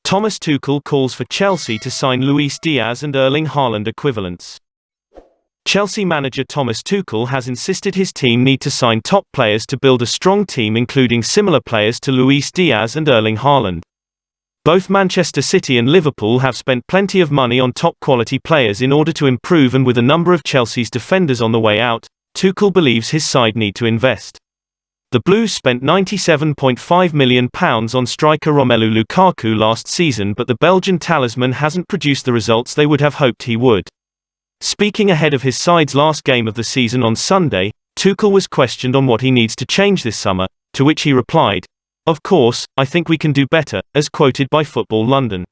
Thomas Tuchel calls for Chelsea to sign Luis Diaz and Erling Haaland equivalents. Chelsea manager Thomas Tuchel has insisted his team need to sign top players to build a strong team, including similar players to Luis Diaz and Erling Haaland. Both Manchester City and Liverpool have spent plenty of money on top-quality players in order to improve, and with a number of Chelsea's defenders on the way out, Tuchel believes his side need to invest. The Blues spent £97.5 million on striker Romelu Lukaku last season, but the Belgian talisman hasn't produced the results they would have hoped he would. Speaking ahead of his side's last game of the season on Sunday, Tuchel was questioned on what he needs to change this summer, to which he replied, "Of course, I think we can do better," as quoted by Football London.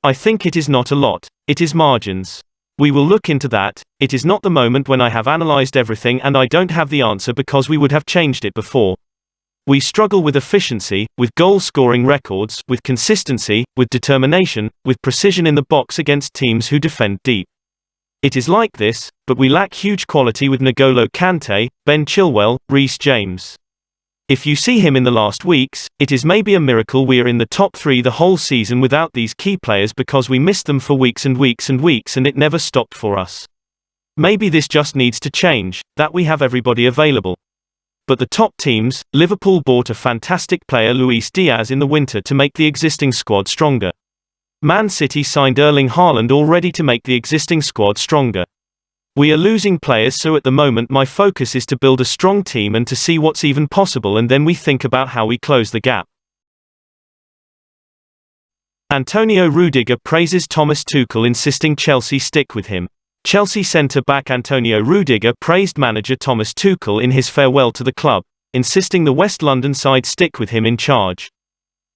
"I think it is not a lot, it is margins. We will look into that. It is not the moment when I have analysed everything and I don't have the answer because we would have changed it before. We struggle with efficiency, with goal-scoring records, with consistency, with determination, with precision in the box against teams who defend deep. It is like this, but we lack huge quality with N'Golo Kante, Ben Chilwell, Rhys James. If you see him in the last weeks, it is maybe a miracle we are in the top 3 the whole season without these key players because we missed them for weeks and weeks and weeks and it never stopped for us. Maybe this just needs to change, that we have everybody available. But the top teams, Liverpool bought a fantastic player Luis Diaz in the winter to make the existing squad stronger. Man City signed Erling Haaland already to make the existing squad stronger. We are losing players, so at the moment my focus is to build a strong team and to see what's even possible, and then we think about how we close the gap." Antonio Rudiger praises Thomas Tuchel insisting Chelsea stick with him. Chelsea centre-back Antonio Rudiger praised manager Thomas Tuchel in his farewell to the club, insisting the West London side stick with him in charge.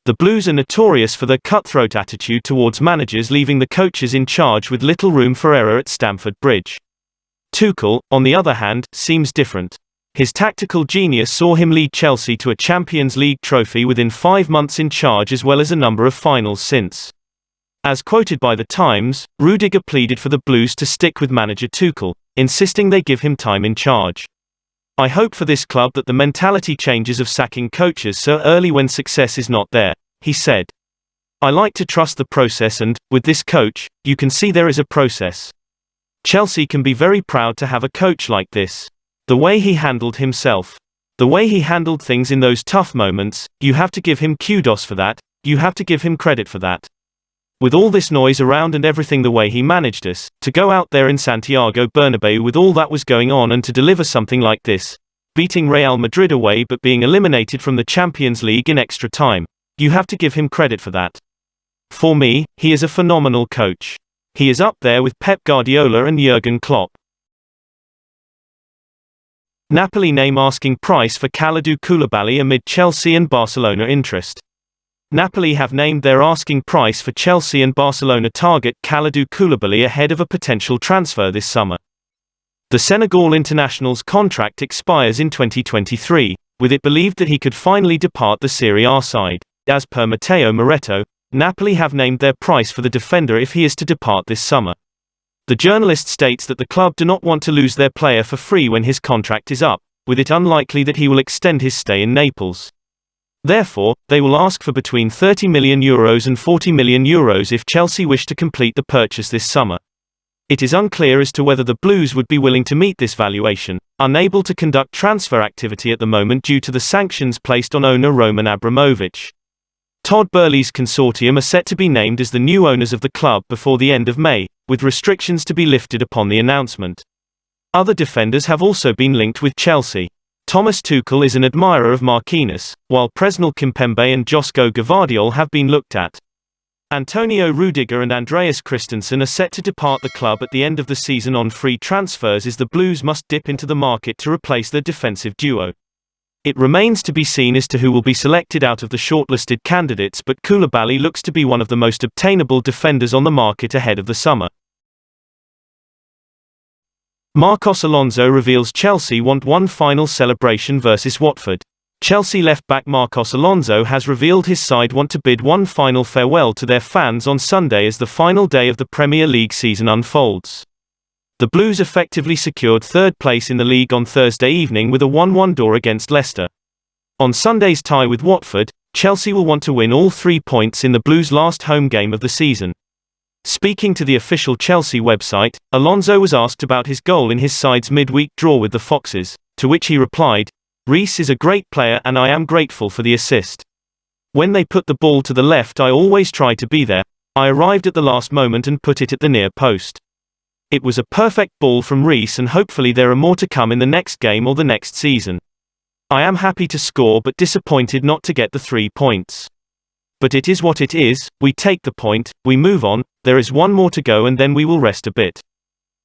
The Blues are notorious for their cutthroat attitude towards managers, leaving the coaches in charge with little room for error at Stamford Bridge. Tuchel, on the other hand, seems different. His tactical genius saw him lead Chelsea to a Champions League trophy within 5 months in charge, as well as a number of finals since. As quoted by The Times, Rudiger pleaded for the Blues to stick with manager Tuchel, insisting they give him time in charge. "I hope for this club that the mentality changes of sacking coaches so early when success is not there," he said. "I like to trust the process and, with this coach, you can see there is a process. Chelsea can be very proud to have a coach like this. The way he handled himself. The way he handled things in those tough moments, you have to give him kudos for that, you have to give him credit for that. With all this noise around and everything, the way he managed us, to go out there in Santiago Bernabeu with all that was going on and to deliver something like this, beating Real Madrid away but being eliminated from the Champions League in extra time, you have to give him credit for that. For me, he is a phenomenal coach. He is up there with Pep Guardiola and Jurgen Klopp." Napoli name asking price for Kalidou Koulibaly amid Chelsea and Barcelona interest. Napoli have named their asking price for Chelsea and Barcelona target Kalidou Koulibaly ahead of a potential transfer this summer. The Senegal international's contract expires in 2023, with it believed that he could finally depart the Serie A side. As per Matteo Moretto, Napoli have named their price for the defender if he is to depart this summer. The journalist states that the club do not want to lose their player for free when his contract is up, with it unlikely that he will extend his stay in Naples. Therefore, they will ask for between €30 million and €40 million if Chelsea wish to complete the purchase this summer. It is unclear as to whether the Blues would be willing to meet this valuation, unable to conduct transfer activity at the moment due to the sanctions placed on owner Roman Abramovich. Todd Boehly's consortium are set to be named as the new owners of the club before the end of May, with restrictions to be lifted upon the announcement. Other defenders have also been linked with Chelsea. Thomas Tuchel is an admirer of Marquinhos, while Presnel Kimpembe and Josko Gvardiol have been looked at. Antonio Rudiger and Andreas Christensen are set to depart the club at the end of the season on free transfers, as the Blues must dip into the market to replace their defensive duo. It remains to be seen as to who will be selected out of the shortlisted candidates, but Koulibaly looks to be one of the most obtainable defenders on the market ahead of the summer. Marcos Alonso reveals Chelsea want one final celebration versus Watford. Chelsea left-back Marcos Alonso has revealed his side want to bid one final farewell to their fans on Sunday as the final day of the Premier League season unfolds. The Blues effectively secured third place in the league on Thursday evening with a 1-1 draw against Leicester. On Sunday's tie with Watford, Chelsea will want to win all 3 points in the Blues' last home game of the season. Speaking to the official Chelsea website, Alonso was asked about his goal in his side's midweek draw with the Foxes, to which he replied, "Reece is a great player and I am grateful for the assist. When they put the ball to the left I always try to be there. I arrived at the last moment and put it at the near post. It was a perfect ball from Reece and hopefully there are more to come in the next game or the next season. I am happy to score but disappointed not to get the 3 points. But it is what it is, we take the point, we move on, there is one more to go and then we will rest a bit.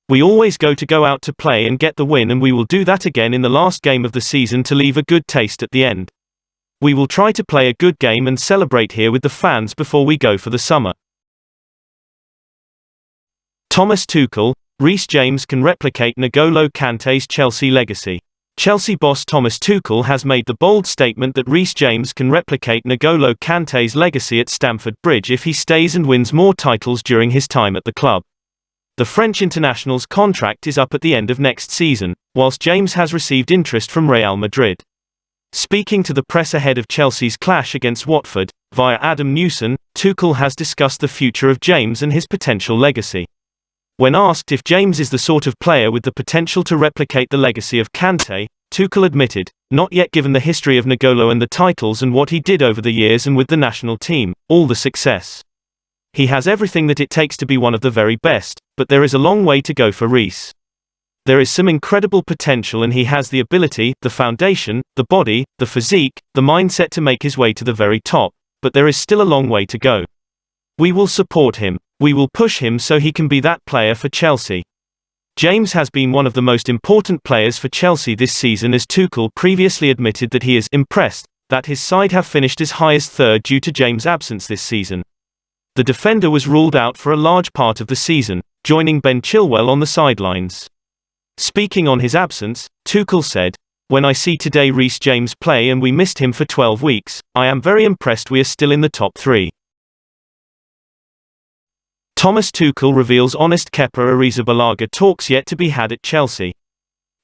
We always go out to play and get the win and we will do that again in the last game of the season to leave a good taste at the end. We will try to play a good game and celebrate here with the fans before we go for the summer." Thomas Tuchel, Rhys James can replicate N'Golo Kante's Chelsea legacy. Chelsea boss Thomas Tuchel has made the bold statement that Rhys James can replicate N'Golo Kante's legacy at Stamford Bridge if he stays and wins more titles during his time at the club. The French international's contract is up at the end of next season, whilst James has received interest from Real Madrid. Speaking to the press ahead of Chelsea's clash against Watford, via Adam Newson, Tuchel has discussed the future of James and his potential legacy. When asked if James is the sort of player with the potential to replicate the legacy of Kante, Tuchel admitted, "Not yet, given the history of N'Golo and the titles and what he did over the years and with the national team, all the success. He has everything that it takes to be one of the very best, but there is a long way to go for Reece. There is some incredible potential and he has the ability, the foundation, the body, the physique, the mindset to make his way to the very top, but there is still a long way to go. We will support him. We will push him so he can be that player for Chelsea." James has been one of the most important players for Chelsea this season, as Tuchel previously admitted that he is impressed that his side have finished as high as third due to James' absence this season. The defender was ruled out for a large part of the season, joining Ben Chilwell on the sidelines. Speaking on his absence, Tuchel said, "When I see today Rhys James play and we missed him for 12 weeks, I am very impressed we are still in the top 3. Thomas Tuchel reveals honest Kepa Arrizabalaga talks yet to be had at Chelsea.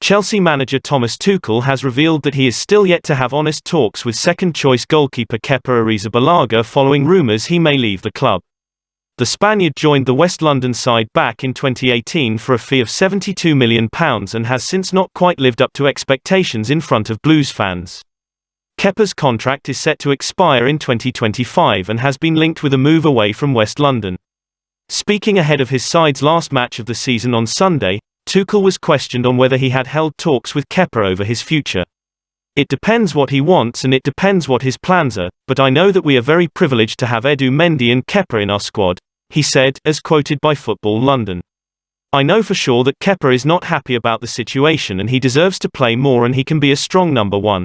Chelsea manager Thomas Tuchel has revealed that he is still yet to have honest talks with second-choice goalkeeper Kepa Arrizabalaga following rumours he may leave the club. The Spaniard joined the West London side back in 2018 for a fee of £72 million and has since not quite lived up to expectations in front of Blues fans. Kepa's contract is set to expire in 2025 and has been linked with a move away from West London. Speaking ahead of his side's last match of the season on Sunday, Tuchel was questioned on whether he had held talks with Kepa over his future. "It depends what he wants and it depends what his plans are, but I know that we are very privileged to have Edu Mendy and Kepa in our squad," he said, as quoted by Football London. "I know for sure that Kepa is not happy about the situation and he deserves to play more and he can be a strong number one.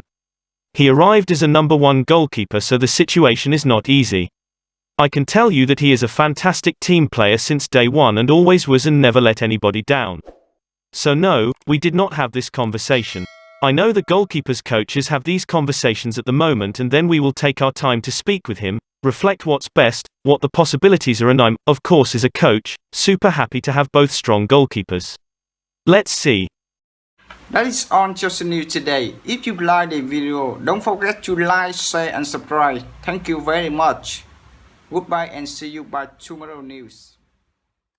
He arrived as a number one goalkeeper, so the situation is not easy. I can tell you that he is a fantastic team player since day one and always was and never let anybody down. So no, we did not have this conversation. I know the goalkeepers' coaches have these conversations at the moment and then we will take our time to speak with him, reflect what's best, what the possibilities are, and I'm, of course as a coach, super happy to have both strong goalkeepers. Let's see." That is on Chelsea News today. If you like the video, don't forget to like, share and subscribe. Thank you very much. Goodbye and see you by tomorrow news.